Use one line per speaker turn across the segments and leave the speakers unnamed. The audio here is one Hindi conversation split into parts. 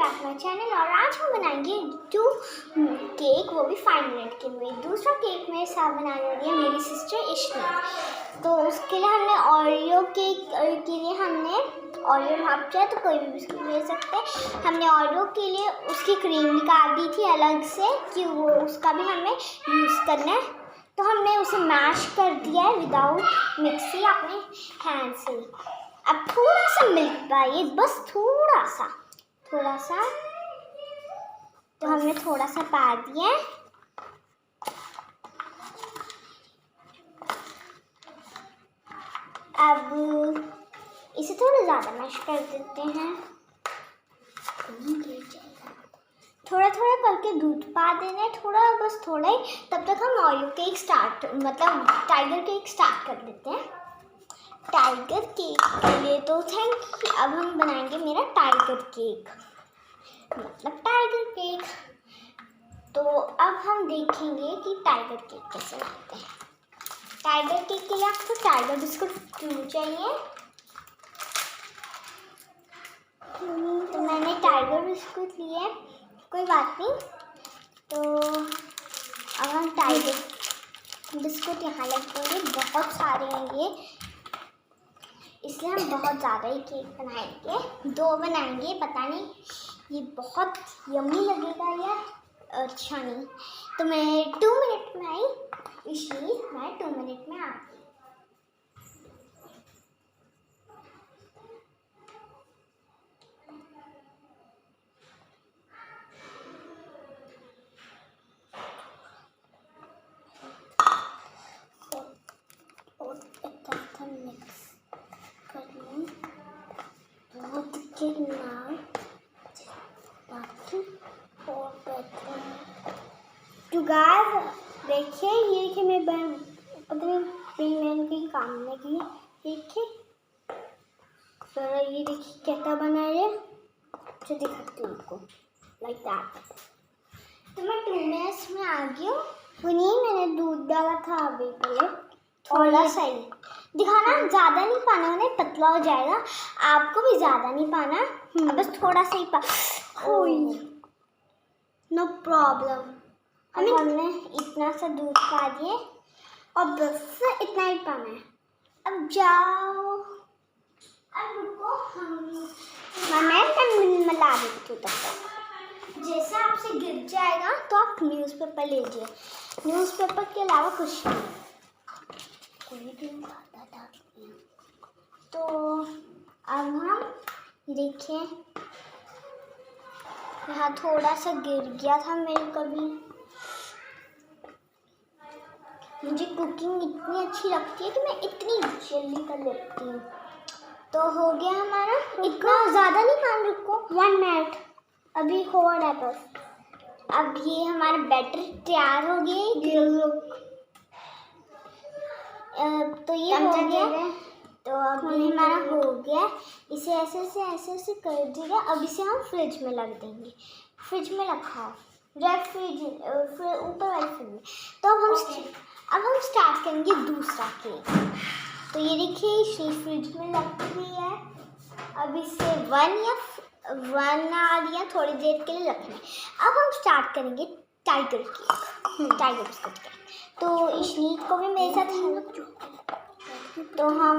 Back my channel. और आज हम बनाएंगे 2 केक, वो भी 5 मिनट के में। दूसरा केक मेरे साथ बनाने वाली है मेरी सिस्टर इश्नी। तो उसके लिए हमने ओरियो केक के लिए हमने ओरियो आप चाहे तो कोई भी बिस्कुट ले सकते हैं। हमने ओरियो के लिए उसकी क्रीम निकाल दी थी अलग से कि वो उसका भी हमें यूज़ करना है। तो हमने उसे मैश कर दिया है विदाउट मिक्सी अपने हैंड से। अब थोड़ा सा मिल्क पाइए, बस थोड़ा सा तो हमने थोड़ा सा पा दिया। अब इसे थोड़ा ज़्यादा मैश कर देते हैं। थोड़ा थोड़ा करके दूध पा देना है, बस थोड़ा ही। तब तक हम Oreo cake tiger cake start कर देते हैं। टाइगर केक के लिए तो अब हम बनाएंगे मेरा टाइगर केक, मतलब टाइगर केक। तो अब हम देखेंगे कि टाइगर केक कैसे बनाते हैं। टाइगर केक के लिए आपको टाइगर बिस्कुट 2 चाहिए। तो मैंने टाइगर बिस्कुट लिए, कोई बात नहीं। तो अब हम टाइगर बिस्कुट यहाँ लग देंगे, बहुत सारे हैं ये, इसलिए हम बहुत ज़्यादा ही केक बनाएंगे। 2 बनाएंगे, पता नहीं ये बहुत यम्मी लगेगा या अच्छा नहीं। तो मैं 2 मिनट में आई, इसलिए मैं 2 मिनट में आ गई। तो गाइस देखिए, ये देखिए मैं अपने काम में की, देखिए ये देखिए कैसा बना है, जो दिखाती हूँ आपको लाइक दैट। तो मैं 2 मिनट्स में आ गई हूँ। मैंने दूध डाला था अभी पहले, थोड़ा सा ही दिखाना, ज़्यादा नहीं पाना, उन्हें पतला हो जाएगा। आपको भी ज़्यादा नहीं पाना, बस थोड़ा सा ही नो प्रॉब्लम। हमने इतना सा दूध पा दिए और बस इतना ही पाना है। अब जाओ, अब रुको, मैं मिला देती हूँ। तब तक जैसे आपसे गिर जाएगा तो आप न्यूज़पेपर लीजिए, न्यूज़पेपर के अलावा कुछ नहीं। तो अब हम देखिए, यहाँ थोड़ा सा गिर गया था मेरे कभी। मुझे कुकिंग इतनी अच्छी लगती है कि मैं इतनी जल्दी कर लेती हूँ। तो हो गया हमारा, इतना ज़्यादा नहीं मान, रुको 1 मिनट अभी हो रहा है बस। अब ये हमारा बैटर तैयार हो गया। तो ये हो गया। तो अब ये हमारा हो गया, इसे ऐसे कर दिया। अब इसे हम फ्रिज में रख देंगे, फ्रिज में रखा फ्रिज ऊपर वाले फ्रिज में। तो अब हम स्टार्ट करेंगे दूसरा केक। तो ये देखिए इसे फ्रिज में रख दिया है। अब इसे 1 आवर या थोड़ी देर के लिए रखना है। अब हम स्टार्ट करेंगे tiger cake, tiger biscuit cake. तो इशनीत को भी मेरे साथ है। तो हम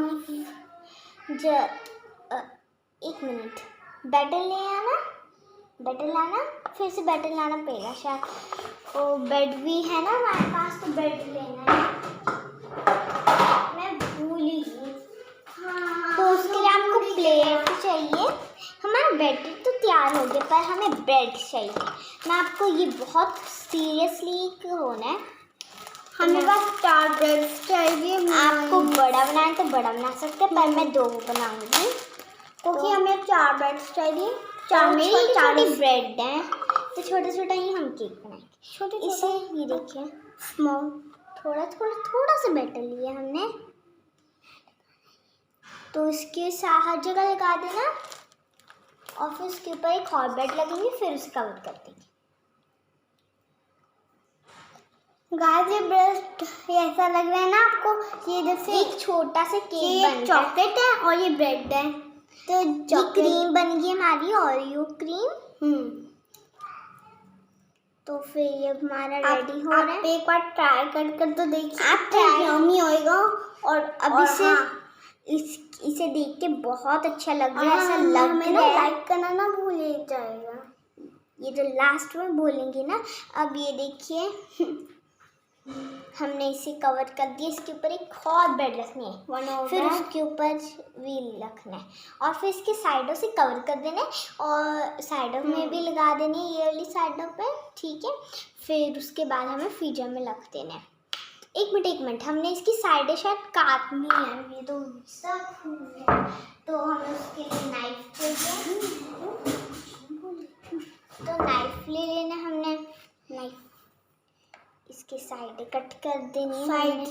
1 मिनट बैटर लाना, फिर से बैटर लाना पड़ेगा शायद। वो बेड भी है ना हमारे पास, तो बेड लेना है, मैं भूल ही गई। तो उसके लिए आपको प्लेट चाहिए। हमारा बैटर तो तैयार हो गया, पर हमें ब्रेड चाहिए। मैं आपको ये बहुत सीरियसली होना है, हमें बस 4 ब्रेड्स चाहिए। आपको बड़ा बनाना है तो बड़ा बना सकते हैं, पर मैं 2 बनाऊंगी क्योंकि हमें 4 ब्रेड्स चाहिए। 4 छोटी ब्रेड हैं, तो छोटा ही हम केक बनाएंगे। इसे ये देखिए स्मॉल, थोड़ा सा बैटर लिया हमने। तो इसके हर जगह लगा देना और फिर उसके ऊपर एक और ब्रेड लगेंगे, फिर उसे कवर कर देंगे। गाइस ये ब्रेड ऐसा लग रहा है ना आपको, ये जैसे एक छोटा सा केक बन चॉकलेट है और ये ब्रेड है। तो ये क्रीम बन गई हमारी ओरियो क्रीम। तो फिर ये हमारा रेडी हो रहा है।
एक बार ट्राई कर तो देखिए,
आप ट्राई
यम्मी होएगा। और
अब इसे देख के बहुत अच्छा लग रहा है, ऐसा लग रहा है।
लाइक करना ना भूल जाएगा।
ये जो लास्ट में बोलेंगे ना, अब ये देखिए हमने इसे कवर कर दिया। इसके ऊपर एक और बेड रखनी है, फिर उसके ऊपर व्हील रखना है और फिर इसके साइडों से कवर कर देना है और साइडों में भी लगा देने है, ये वाली साइडों पे, ठीक है। फिर उसके बाद हमें फ्रीजर में रख देना है। एक मिनट, हमने इसकी साइडें शायद काटनी है, ये तो सब फूल है, तो हमें उसके लिए नाइफ चाहिए। तो नाइफ ले लेना, हमने नाइफ इसके साइड कट कर देनी है,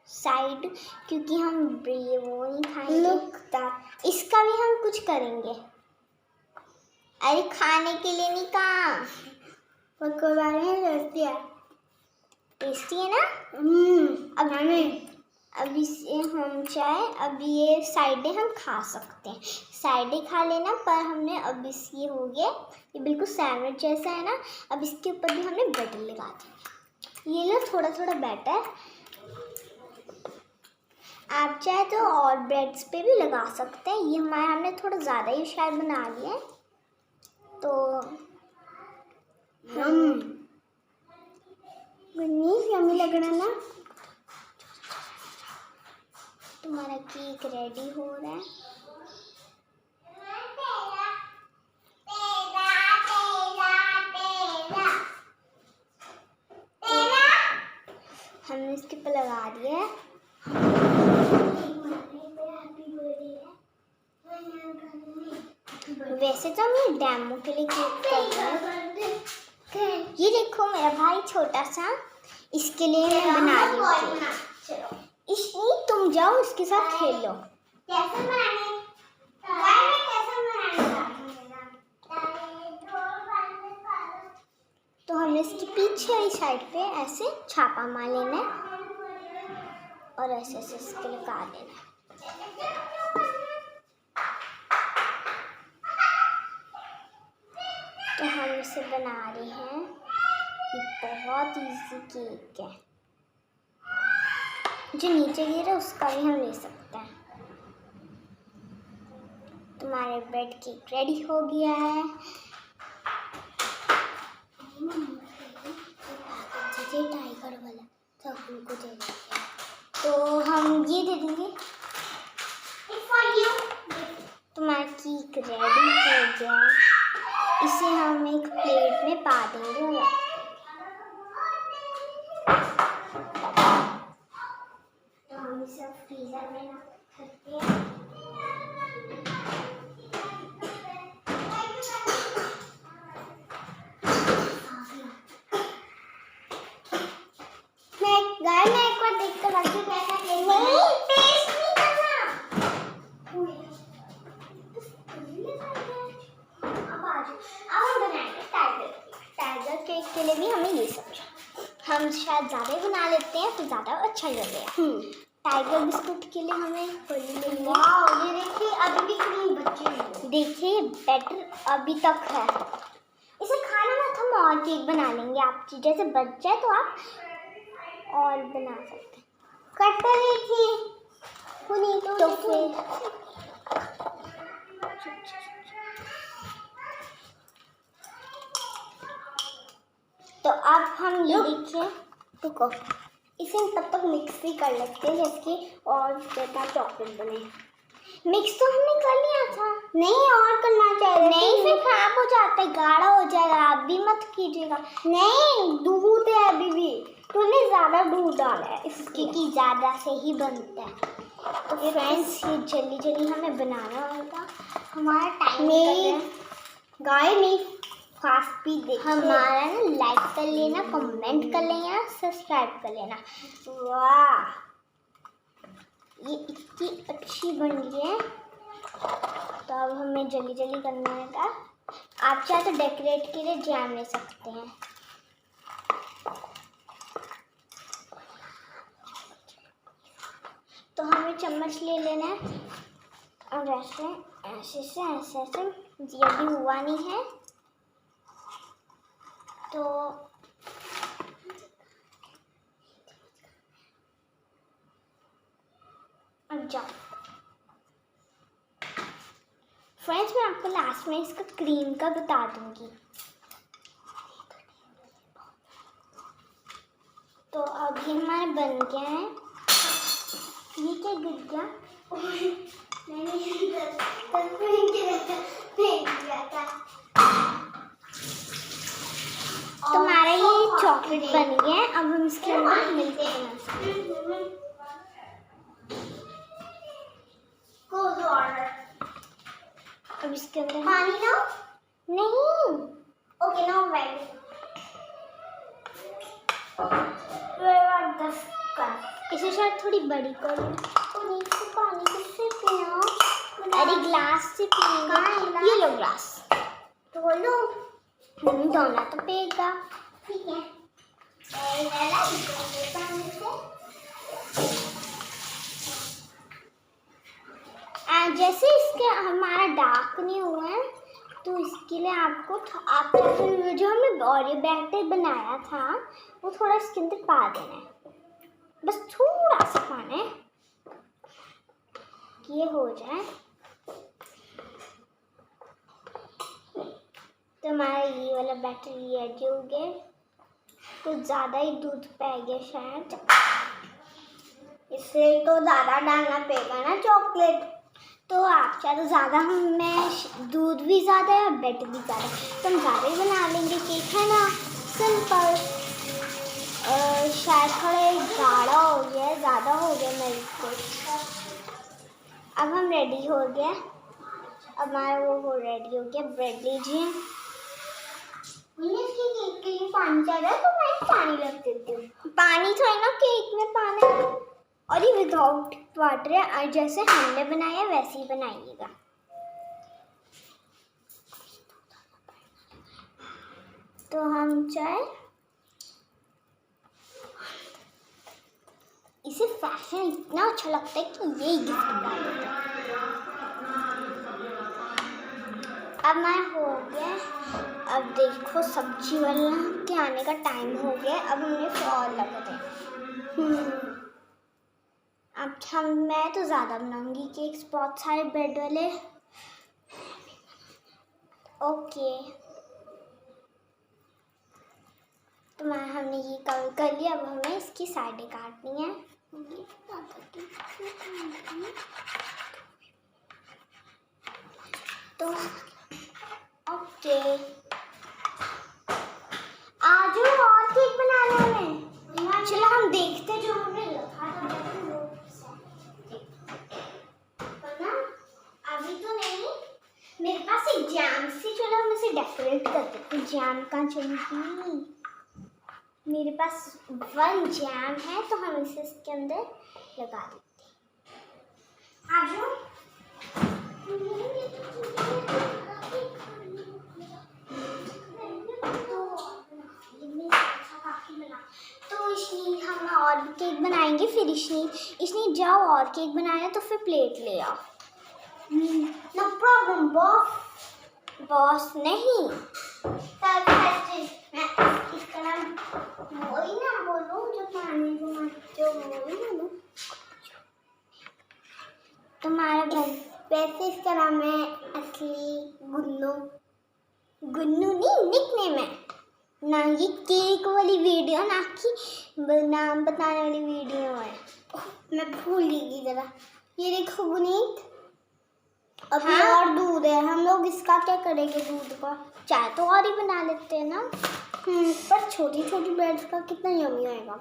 साइड, क्योंकि हम वो नहीं खाएंगे। इसका भी हम कुछ करेंगे। अरे खाने के लिए नहीं कहा, टेस्टी है ना। अब इसे हम चाहे, अब ये साइडें हम खा सकते हैं, साइडें खा लेना। पर हमने अब ये हो गया, ये बिल्कुल सैंडविच जैसा है ना। अब इसके ऊपर भी हमने बटर लगा दिया। ये लो थोड़ा थोड़ा बैटर, आप चाहे तो और ब्रेड्स पे भी लगा सकते हैं। ये हमने थोड़ा ज़्यादा ही शायद बना लिया है, तो
यम्मी लग रहा है ना।
तुम्हारा केक रेडी हो रहा है। हमने इसके ऊपर लगा दिया है। वैसे तो हम ये डेमो के लिए केक कर रहे हैं। ये देखो मेरा भाई छोटा सा, इसके लिए मैं बना रही हूँ। इसलिए तुम जाओ इसके साथ खेलो। कैसे बनाने? तो हमें इसकी पीछे वाली साइड पे ऐसे छापा मार लेना है और ऐसे ऐसे इसके लगा देना है। तो हम इसे बना रहे हैं। ये बहुत इजी केक है। जो नीचे गिरा उसका भी हम ले सकते हैं। तुम्हारे ब्रेड केक रेडी हो गया है। टाइगर वाला सब उनको दे देंगे, तो हम ये दे देंगे। तुम्हारा केक रेडी हो गया, इसे हम एक प्लेट में पा देंगे। तो हम इसे फ्रीजर में रख सकते हैं। मैं एक बार देख कर रखी कैसा टेस्ट नहीं, टेस्ट नहीं करना। अब हम बनाएंगे टाइगर केक के लिए भी हमें ये समझा। हम शायद ज़्यादा बना लेते हैं, फिर ज़्यादा अच्छा लगेगा। टाइगर बिस्कुट के लिए हमें
वाह, ये देखिए अभी भी क्रीम बची है।
देखिए बैटर अभी तक है। इसे खाना मत, हम और केक बना लेंगे। आप जैसे बच जाए तो आप और बना सकते हैं।
कट कर रही थी
तो फिर तो अब हम ये देखिए,
रुको, इसे हम तब तक मिक्स भी कर लेते हैं जैसे कि और ज़्यादा चॉकलेट बने।
मिक्स तो हमने कर लिया था।
नहीं, और करना चाहिए।
नहीं, फिर खराब हो जाता है, गाढ़ा हो जाएगा। आप भी मत कीजिएगा।
नहीं, दूध है अभी भी, तूने ज़्यादा दूध डाला है
क्योंकि ज़्यादा से ही बनता है। तो फ्रेंड्स ये जल्दी जल्दी हमें बनाना होगा, हमारा टाइम
नहीं गाय नहीं फास्ट भी देखिए।
हमारा ना लाइक कर लेना, कमेंट कर लेना, सब्सक्राइब कर लेना।
वाह,
ये इतनी अच्छी बन गई है। तो अब हमें जल्दी जल्दी करना है। आप चाहे तो डेकोरेट के लिए जैम ले सकते हैं। तो हमें चम्मच ले लेना है और ऐसे ऐसे ये अभी हुआ नहीं है तो अब जाओ। फ्रेंड्स मैं आपको लास्ट में इसका क्रीम का बता दूंगी। तो अभी हमारे बन गया है। ये क्या गिर गया? तो हमारा ये चॉकलेट बन गया है। अब हम इसके अंदर मिल्क बना सकते हैं। अब इसके अंदर
पानी ना
नहीं।
ओके नो वेट
इसे शायद थोड़ी बड़ी कर लो।
पानी किससे पीना?
अरे ग्लास से पिएंगे। ये लो ग्लास।
तो लो
धोना तो पेगा।
ठीक है।
जैसे इसके हमारा डार्क नहीं हुआ है तो इसके लिए आपको जो हमने ओरियो बैटर बनाया था वो थोड़ा इसके अंदर पा देना है। बस थोड़ा सा पाना है कि ये हो जाए। तो हमारा ये वाला बैटर रेडी हो गया। कुछ ज़्यादा ही दूध पै गया शायद।
इससे तो ज़्यादा डालना पड़ेगा ना चॉकलेट।
तो आप चाहे तो ज़्यादा हमें दूध भी ज़्यादा है और बैटर भी ज़्यादा है तो हम ज़्यादा ही बना लेंगे केक, है ना। सिंपल। शायद थोड़ा गाढ़ा हो गया, ज़्यादा हो गया मिल्क। अब हम रेडी हो गया। अब हमारा वो रेडी हो गया। ब्रेड लीजिए।
इसके केक के लिए पानी चाहिए तो मैं पानी रख देती हूँ।
पानी थोड़ी ना केक में पाना है। और ये विदाउट वाटर है और जैसे हमने बनाया वैसे ही बनाइएगा। तो हम चाहे इसे फैशन इतना अच्छा लगता है कि ये गिफ्ट डाल देते हैं। अब मैं हो गया। अब देखो सब्जी वाला के आने का टाइम हो गया। अब हमने फॉल लगा दें। अब मैं तो ज़्यादा बनाऊंगी केक्स, बहुत सारे ब्रेड वाले। ओके तो हमने ये कवर कर लिया। अब हमें इसकी साइडें काटनी है। तो ओके आज और केक बनाने में। चलो हम देखते जो हमने रखा था ना। अभी तो नहीं मेरे पास एक जैम से। चलो हम इसे डेकोरेट कर देते। जैम कहाँ चली गई? मेरे पास 1 जैम है तो हम इसे इसके अंदर लगा देते हैं। आ जाओ। तो इसलिए हम और केक बनाएंगे। फिर इसलिए जाओ और केक बनाया तो फिर प्लेट ले आओ।
No problem boss.
बॉस नहीं।
इसका नाम वही ना बोलो जो पानी जो वही ना।
तुम्हारा
वैसे इसका नाम है असली गुन्नू।
गुन्नू नहीं निकनेम है ना। ये केक वाली वीडियो ना कि नाम बताने वाली वीडियो है।
मैं भूल गई जरा। ये देखो गुनीत अभी
हाँ?
और दूध है। हम लोग इसका क्या करेंगे दूध का?
चाय तो और ही बना लेते हैं ना।
पर छोटी छोटी ब्रेड्स का कितना यम्मी आएगा।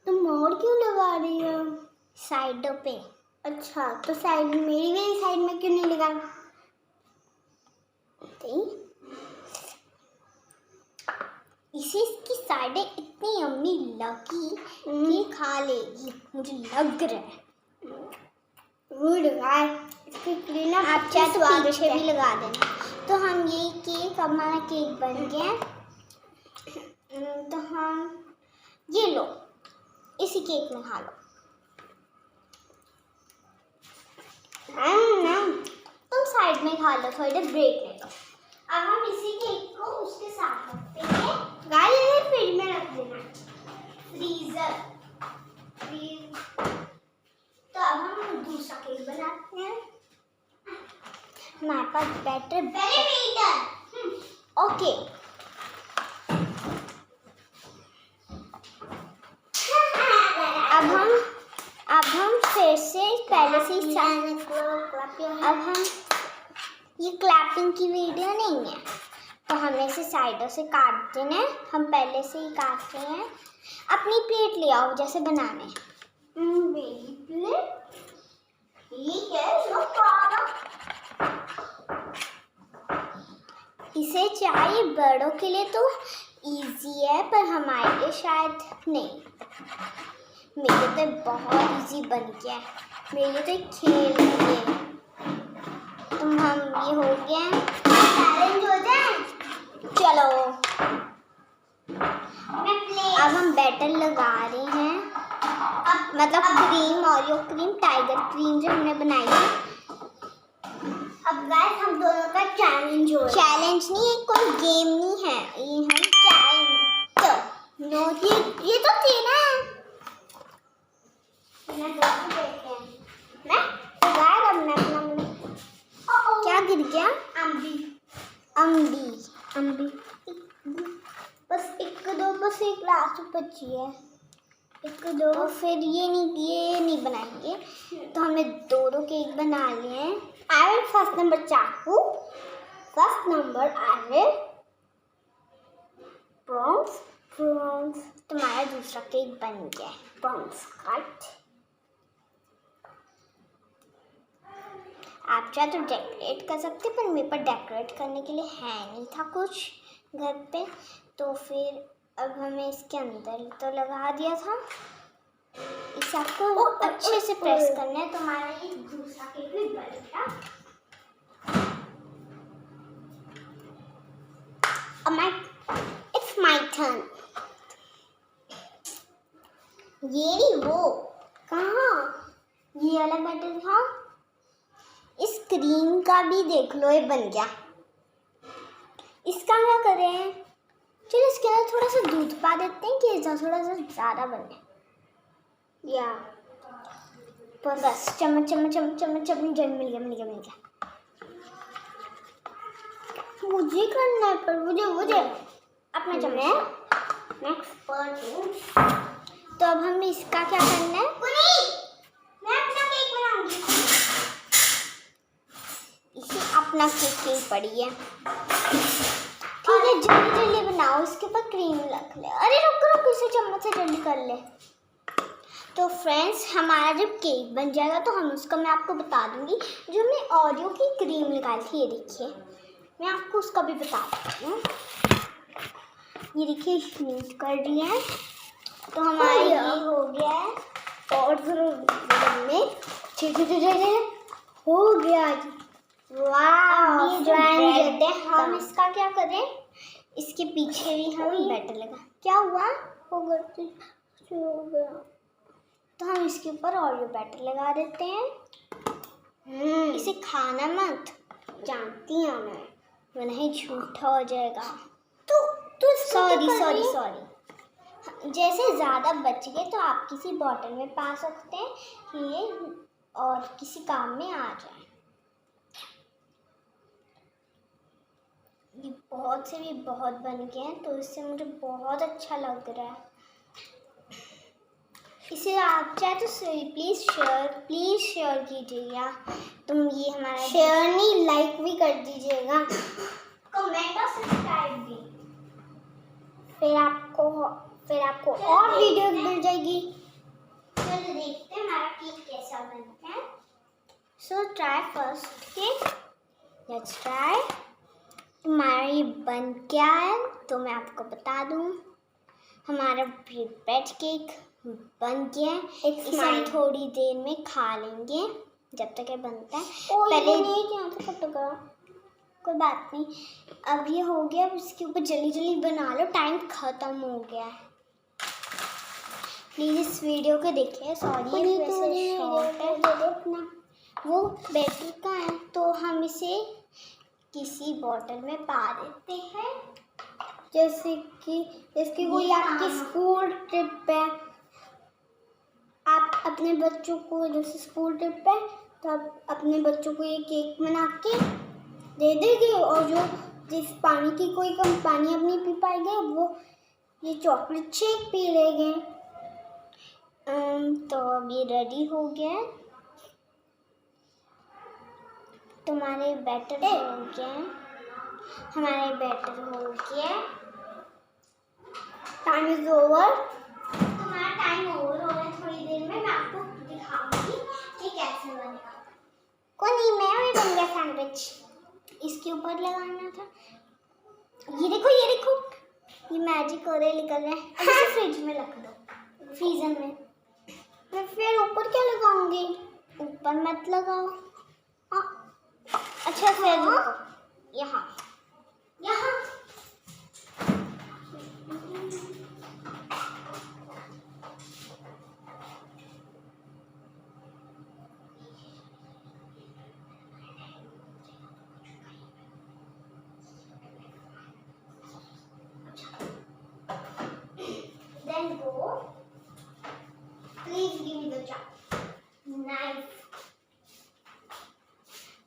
तुम मोड़ क्यों लगा रही हो?
साइडों पे।
अच्छा तो साइड मेरी साइड में क्यों नहीं लगा?
इसे इसकी साइडें इतनी यम्मी लगी कि खा लेगी मुझे लग रहा है।
इसकी क्लीनअप
आप चाहे तो पीछे भी लगा देना। तो हम ये केक हमारा केक बन गया। तो हम ये लो इसी केक में खा लो। तुम साइड में खा लो, थोड़ी देर ब्रेक ले लो। अब हम इसी केक को उसके साथ रखते हैं। गाइस फ्रिज में रख देना, फ्रीजर। तो अब हम दूसरा केक बनाते हैं। हमारे पास बैटर ओके। अब हम फिर से पहले से ही अब हम ये क्लैपिंग की वीडियो नहीं है, तो हमें इसे साइडों से काट देना है। हम पहले से ही काट रहे हैं। अपनी प्लेट ले आओ जैसे बनाने। मेरी प्लेट ठीक है। इसे चाहिए बड़ों के लिए तो इजी है, पर हमारे लिए शायद नहीं। मेरे तो बहुत इजी बन गया है, मेरे लिए तो एक खेल है। तुम हम ये हो गया चैलेंज हो जाए। चलो अब हम बैटर लगा रहे हैं। मतलब cream, Oreo cream, tiger cream जो हमने बनाई है। अब गाइस हम दोनों का चैलेंज हो। चैलेंज नहीं है, कोई गेम नहीं है, ये हम चैलेंज। नो ये तो थी ना। क्या गिर गया? अम्बी बस एक लास्ट बची है। तो फिर ये नहीं बनाएंगे, तो हमने दो केक बना लिए हैं। आई विल फर्स्ट नंबर चाकू, first number I will prawns. तुम्हारा दूसरा केक बन गया है प्रॉन्स कट। आप चाहे तो डेकोरेट कर सकते, पर मेरे पर डेकोरेट करने के लिए है नहीं था कुछ घर पे, तो फिर अब हमें इसके अंदर तो लगा दिया था। इस आपको अच्छे से प्रेस करना है, तो हमारा ये दूसरा केक भी बनेगा। It's my turn. ये नहीं, वो कहाँ ये वाला बैटर था। इस क्रीम का भी देख लो, ये बन गया। इसका क्या करें? चलो इसके अंदर थोड़ा सा दूध पा देते हैं कि थोड़ा सा ज़्यादा बने। या बस चम्मच मिल गया। मुझे करना है, पर मुझे अपना चम्मच नेक्स्ट। तो अब हमें इसका क्या करना है? मैं अपना केक बनाऊंगी। इसे अपना केक पड़ी है। ठीक है, जल्दी बनाओ, इसके ऊपर क्रीम रख ले। अरे रुको, इसे चम्मच से जल्दी कर ले। तो फ्रेंड्स, हमारा जब केक बन जाएगा तो हम उसका मैं आपको बता दूंगी। जो हमने ओरियो की क्रीम निकाली थी, ये देखिए, मैं आपको उसका भी बता देती हूँ। ये देखिए, यूज कर दिया है, तो हमारा ये हो गया है। और में हो गया। हम इसका क्या करें? इसके पीछे भी हम बैटर लगा। क्या हुआ? हो गया। तो हम इसके ऊपर ओरियो बैटर लगा देते हैं। इसे खाना मत, जानती हूँ मैं, वरना ही झूठा हो जाएगा। तो सॉरी। जैसे ज़्यादा बच गए तो आप किसी बॉटल में पा सकते हैं कि ये और किसी काम में आ जाए। ये बहुत से भी बहुत बन गए हैं, तो इससे मुझे बहुत अच्छा लग रहा है। इसे आप चाहे तो प्लीज़ शेयर कीजिएगा। तुम ये हमारा शेयर नहीं, लाइक भी कर दीजिएगा, कमेंट और सब्सक्राइब भी। फिर आपको और वीडियो मिल जाएगी। चलो देखते हैं हमारा केक कैसा बनता है। So try first cake, let's try. हमारा ये बन गया है, तो मैं आपको बता दूं, हमारा ब्रेड केक बन गया है। इसे हम थोड़ी देर में खा लेंगे, जब तक ये बनता है। पहले कोई बात नहीं, अब ये हो गया। अब इसके ऊपर जल्दी बना लो, टाइम खत्म हो गया है। प्लीज़ इस वीडियो को देखिए। सॉरी, वो बैटर का है, तो हम इसे किसी बॉटल में पा देते हैं।
जैसे कि कोई आपकी स्कूल ट्रिप पे, आप अपने बच्चों को, जैसे स्कूल ट्रिप पे, तो आप अपने बच्चों को ये केक बना के दे देंगे, और जो जिस पानी की कोई कम पानी अपनी पी पाएंगे वो ये चॉकलेट शेक पी लेंगे।
तो अब ये रेडी हो गया है। तुम्हारे बैटर हो गया, हमारे बैटर हो गया।
Time is over.
तुम्हारा टाइम ओवर हो रहा है। थोड़ी देर में मैं आपको दिखाऊंगी कि कैसे बनेगा।
कौन नहीं, मैं भी बन गया सैंडविच।
इसके ऊपर लगाना था। ये देखो, ये देखो, ये मैजिक हो रहे निकल रहे हैं। अब इसे फ्रिज में रख दो, फ्रीजर में।
मैं फिर ऊपर क्या लगाऊंगी?
ऊपर मत लगाओ। अच्छा फिर रुको, यहाँ यहाँ then go. Please give me the chop. Knife.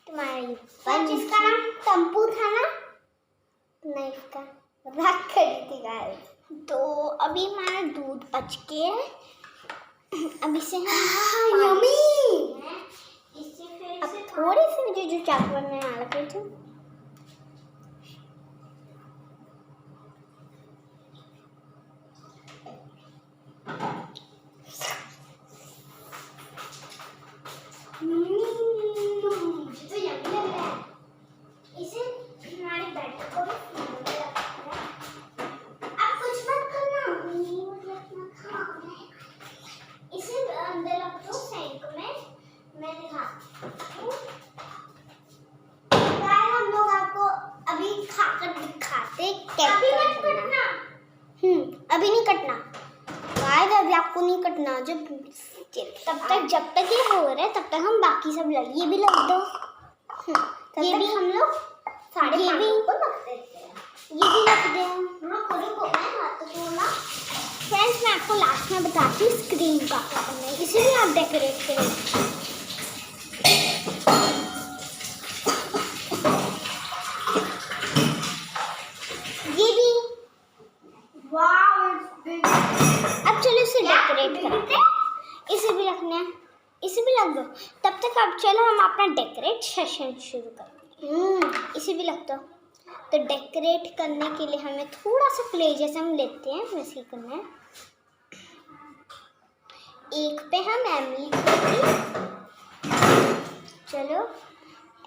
तुम्हारा ये
पर जिसका नाम तंपू था ना, नाइफ का रख खड़ी थी गाय।
तो अभी हमारा दूध बच के है। अब इसे हम
यम्मी।
इससे फिर
अब
इसे
थोड़ी सी मुझे जो चाकू में आ लगे थे,
मुझे तो यम्मी लग रहा है। इसे हमारे बैटर को भी फ्रीजर में रखना है। अब कुछ मत करना, नहीं मतलब खाना है। इसे अंदर रख दो सिंक में। मैं दिखाती हूँ।
हम लोग आपको अभी खाकर दिखाते
अभी मत कटना।
अभी नहीं कटना गाइस, अभी आपको नहीं कटना।
जब तक ये हो रहा है तब तक हम बाकी सब लग, ये भी लग दो।
ये भी हम लोग साढ़े
ये भी
को रख देते हैं।
ये भी रख दो।
रुको मैं हाथ धोना।
फ्रेंड्स, मैं आपको लास्ट में बताती हूँ स्क्रीन का क्या करना है। इसे भी आप डेकोरेट करें। ये भी। अब चलो इसे डेकोरेट करते हैं। इसे भी रखना है, इसे भी रख दो। तब तक अब चलो हम अपना डेकोरेट सेशन शुरू करते हैं। इसे भी रख दो। तो डेकोरेट करने के लिए हमें थोड़ा सा क्ले जैसे हम लेते हैं वैसे ही करना है। एक पे हम एम लिखेंगे। चलो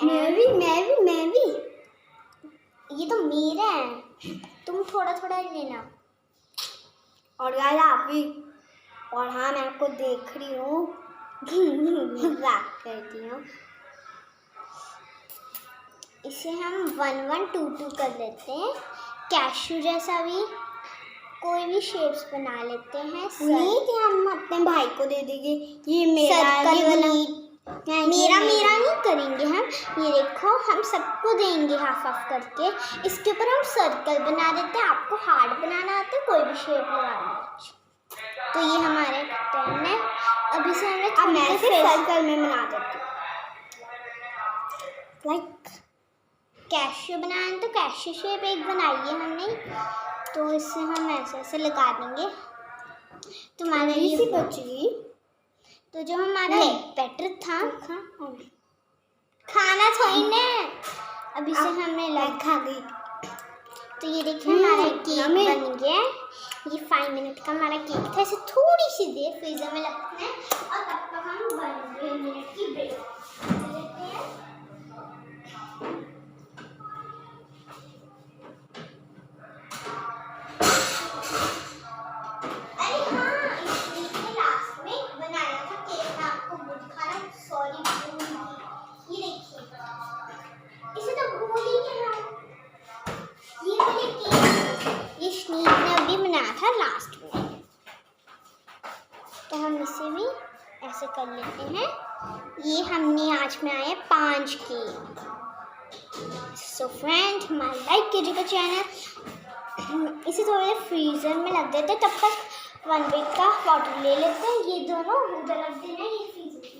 मैं भी
ये तो मेरा है, तुम थोड़ा थोड़ा लेना।
और यार आप भी। और हाँ, मैं आपको देख रही हूँ। मजाक करती हूँ।
इसे हम 1 1 2 2 कर लेते हैं। कैशू जैसा भी कोई भी शेप्स बना लेते हैं।
नहीं कि हम अपने भाई को दे देंगे ये मेरा,
सर्कल
ये
वाला।
मेरा
नहीं करेंगे हम। ये देखो, हम सबको देंगे हाफ हाफ करके। इसके ऊपर हम सर्कल बना देते हैं। आपको हार्ट बनाना आता है, कोई भी शेप लगाना। तो ये हमारे टर्न है। अभी से हमें
अब मैं सर्कल में बना देती हूँ। लाइक
कैशू बनाना, तो कैशू शेप एक बनाई है हमने। तो इससे हम ऐसे ऐसे लगा देंगे। तुम्हारा ये
बच गई।
तो जो हमारा बैटर था, खाना थोड़ी ना, अब इसे हमने
खा गई।
तो ये देखिए हमारा केक बन गया। ये 5 मिनट का हमारा केक था। इसे थोड़ी सी देर फ्रीजर में रखना है और तब तक हम 1 मिनट की ब्रेक लेते हैं। अरे हाँ, इस वीक के लास्ट में बनाया था केक। मैं आपको वो दिखाना, सॉरी भूल गई। ये देखिए, इसे तो भूल ही गए हम। ये वाले केक ये स्नीक ने अभी बनाया था लास्ट में। तो हम इसे भी ऐसे कर लेते हैं। ये हमने आज में आए 5 केक। सो फ्रेंड, हमारा लाइक कीजिएगा चैनल। इसे थोड़े देर फ्रीजर में रख देते, तब तक 1 वीक का वाटर ले लेते हैं। ये दोनों उधर रख देना, ये फ्रीजर में।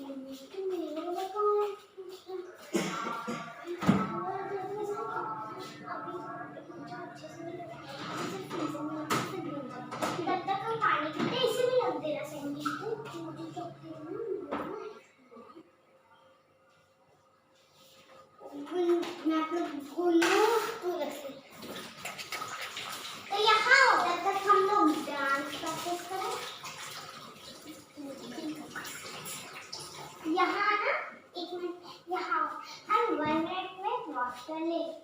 तब तक हम पानी पीते, इसे भी रख देना सैंडविच को। तो यहाँ तब तक हम लोग डांस प्रैक्टिस करें। यहाँ ना 1 मिनट, यहाँ हम 1 मिनट में वाटर लेके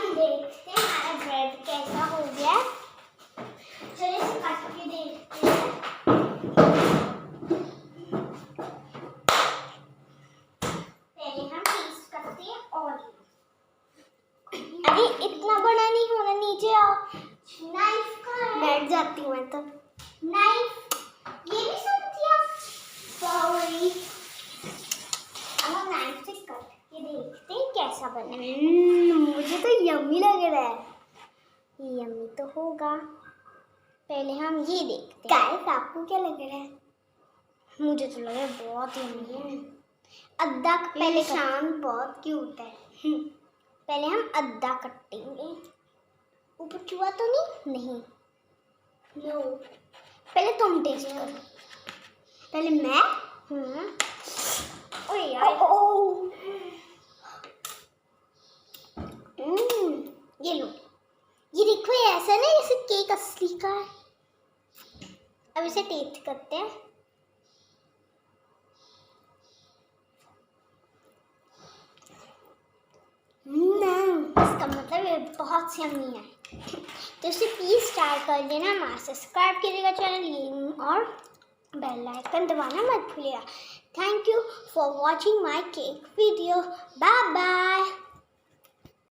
देखते हैं हमारा ब्रेड कैसा हो गया। चलिए इसे काट के देखते हैं। पहले हम पीस करते हैं और अरे इतना बड़ा नहीं होना, नीचे आओ। नाइफ कहाँ है? बैठ जाती हूँ मैं तो। नाइफ ये भी सकती है? सॉरी। अब हम नाइफ से कट के देखते हैं कैसा बना। मुझे तो यम्मी लग रहा है। यम्मी तो होगा, पहले हम ये देखते हैं। गाइस आपको क्या लग रहा है? मुझे तो लग रहा है बहुत यम्मी है। अद्दा पहले शाम बहुत क्यूट है। पहले हम अद्दा कटेंगे। ऊपर चुहा तो नहीं? नो, पहले तुम टेस्ट करो। पहले मैं? ओए यार, ये लो। ये देखो, ये ऐसा ना जैसे केक असली का है। अब इसे टेस्ट करते हैं। इसका मतलब ये बहुत यम्मी है। तो इसे प्लीज स्टार्ट कर देना, हमारा सब्सक्राइब कीजिएगा चैनल और बेल आइकन दबाना मत भूलिएगा। Thank you for watching my cake video. Bye bye.